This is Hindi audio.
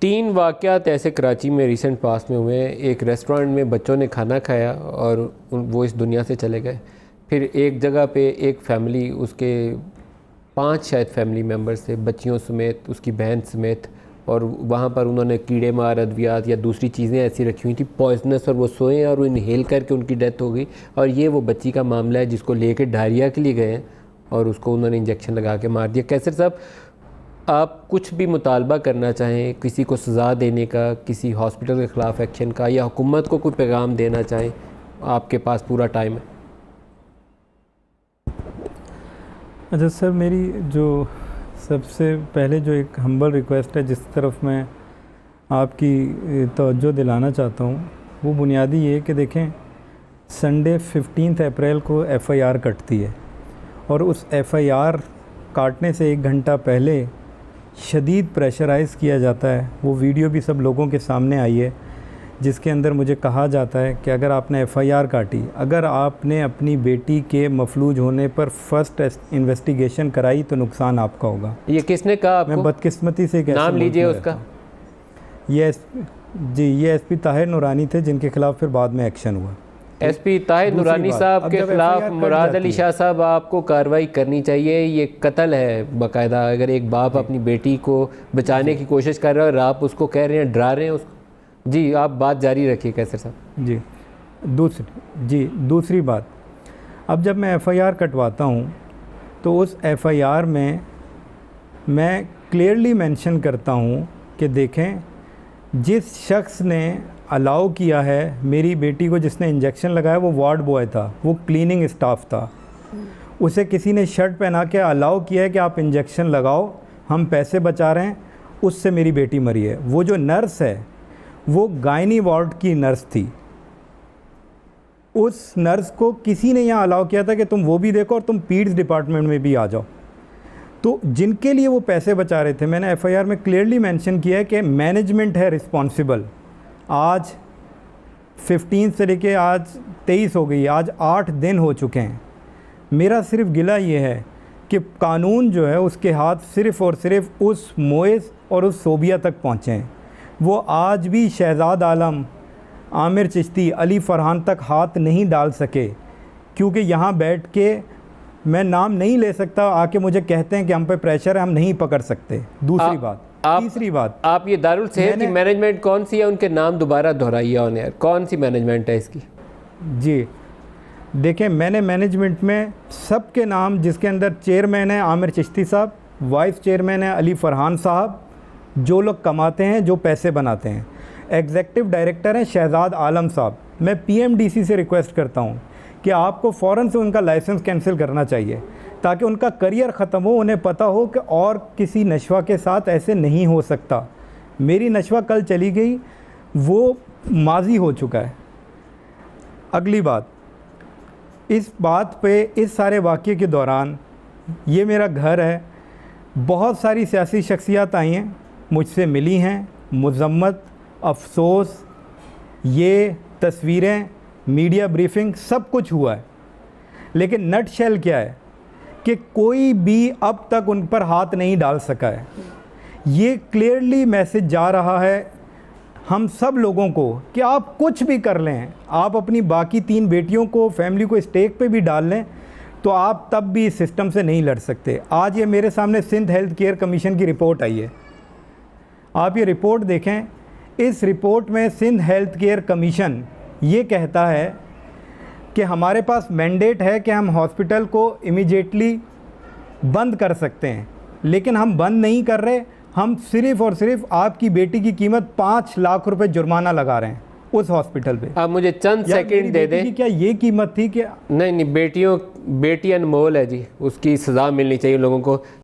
3 वाक़यात ऐसे कराची में रिसेंट पास में हुए हैं। एक रेस्टोरेंट में बच्चों ने खाना खाया और वो इस दुनिया से चले गए। फिर एक जगह पे एक फैमिली, उसके 5 शायद फैमिली मेम्बर्स थे, बच्चियों समेत, उसकी बहन समेत, और वहाँ पर उन्होंने कीड़े मार अद्वियात या दूसरी चीज़ें ऐसी रखी हुई थी पॉइजनस, और वो सोए और वो इनहेल करके उनकी डेथ हो गई। और ये वो बच्ची का मामला है जिसको लेकर डायरिया के लिए गए हैं और उसको उन्होंने इंजेक्शन लगा के मार दिया। कैसर साहब, आप कुछ भी मुतालबा करना चाहें, किसी को सज़ा देने का, किसी हॉस्पिटल के ख़िलाफ़ एक्शन का, या हुकूमत को कोई पैगाम देना चाहें, आपके पास पूरा टाइम है। अच्छा सर, मेरी जो सबसे पहले जो एक हम्बल रिक्वेस्ट है जिस तरफ मैं आपकी तवज्जो दिलाना चाहता हूँ, वो बुनियादी ये कि देखें, संडे 15 अप्रैल को एफ़आईआर कटती है और उस एफ़आईआर काटने से 1 घंटा पहले शदीद प्रेशराइज़ किया जाता है। वो वीडियो भी सब लोगों के सामने आई है जिसके अंदर मुझे कहा जाता है कि अगर आपने एफ़आईआर काटी, अगर आपने अपनी बेटी के मफलूज होने पर फर्स्ट इन्वेस्टिगेशन कराई तो नुकसान आपका होगा। ये किसने कहा आपको? मैं बदकिस्मती से कैसे नाम लीजिए उसका। ये एसपी ताहिर नूरानी थे जिनके खिलाफ फिर बाद में एक्शन हुआ। एसपी ताहिर नूरानी साहब के ख़िलाफ़ मुराद अली शाह साहब, आपको कार्रवाई करनी चाहिए। ये कत्ल है बाकायदा। अगर एक बाप अपनी बेटी को बचाने की कोशिश कर रहा है और आप उसको कह रहे हैं, डरा रहे हैं उसको। जी, आप बात जारी रखिए कैसर साहब। जी, दूसरी बात, अब जब मैं एफ़आईआर कटवाता हूँ तो उस एफ़आईआर में मैं क्लियरली मेंशन करता हूँ कि देखें, जिस शख्स ने अलाउ किया है मेरी बेटी को, जिसने इंजेक्शन लगाया, वो वार्ड बॉय था, वो क्लीनिंग स्टाफ था। उसे किसी ने शर्ट पहना के अलाउ किया है कि आप इंजेक्शन लगाओ, हम पैसे बचा रहे हैं, उससे मेरी बेटी मरी है। वो जो नर्स है वो गायनी वार्ड की नर्स थी। उस नर्स को किसी ने यहाँ अलाउ किया था कि तुम वो भी देखो और तुम पीड्स डिपार्टमेंट में भी आ जाओ। तो जिनके लिए वो पैसे बचा रहे थे, मैंने एफ़आईआर में क्लियरली मेंशन किया है कि मैनेजमेंट है रिस्पॉन्सिबल। आज 15 से लेके आज 23 हो गई, आज 8 दिन हो चुके हैं। मेरा सिर्फ गिला ये है कि कानून जो है उसके हाथ सिर्फ़ और सिर्फ उस मोइस और उस सोबिया तक पहुँचे हैं। वो आज भी शहजाद आलम, आमिर चिश्ती, अली फरहान तक हाथ नहीं डाल सके, क्योंकि यहाँ बैठ के मैं नाम नहीं ले सकता। आके मुझे कहते हैं कि हम पे प्रेशर है, हम नहीं पकड़ सकते। दूसरी बात, तीसरी बात, आप ये दारुल सेहत की मैनेजमेंट कौन सी है, उनके नाम दोबारा दोहराइए ऑन एयर। कौन सी मैनेजमेंट है इसकी? जी देखें, मैंने मैनेजमेंट में सबके नाम, जिसके अंदर चेयरमैन है आमिर चिश्ती साहब, वाइस चेयरमैन है अली फरहान साहब, जो लोग कमाते हैं, जो पैसे बनाते हैं, एग्जीक्यूटिव डायरेक्टर हैं शहजाद आलम साहब। मैं पीएमडीसी से रिक्वेस्ट करता हूँ कि आपको फ़ौरन से उनका लाइसेंस कैंसिल करना चाहिए ताकि उनका करियर ख़त्म हो, उन्हें पता हो कि और किसी नशवा के साथ ऐसे नहीं हो सकता। मेरी नशवा कल चली गई, वो माजी हो चुका है। अगली बात, इस बात पे, इस सारे वाक़ये के दौरान, ये मेरा घर है, बहुत सारी सियासी शख्सियत आई हैं, मुझसे मिली हैं, मज़म्मत, अफसोस, ये तस्वीरें, मीडिया ब्रीफिंग, सब कुछ हुआ है। लेकिन नट शेल क्या है कि कोई भी अब तक उन पर हाथ नहीं डाल सका है। ये क्लियरली मैसेज जा रहा है हम सब लोगों को कि आप कुछ भी कर लें, आप अपनी बाकी 3 बेटियों को, फैमिली को स्टेक पे भी डाल लें, तो आप तब भी इस सिस्टम से नहीं लड़ सकते। आज ये मेरे सामने सिंध हेल्थ केयर कमीशन की रिपोर्ट आई है, आप ये रिपोर्ट देखें। इस रिपोर्ट में सिंध हेल्थ केयर कमीशन ये कहता है कि हमारे पास मैंडेट है कि हम हॉस्पिटल को इमीडिएटली बंद कर सकते हैं, लेकिन हम बंद नहीं कर रहे। हम सिर्फ़ और सिर्फ आपकी बेटी की कीमत 5 लाख रुपए जुर्माना लगा रहे हैं उस हॉस्पिटल पे। आप मुझे चंद सेकंड दे दें। क्या ये कीमत थी? क्या नहीं, बेटी अनमोल है जी, उसकी सज़ा मिलनी चाहिए लोगों को।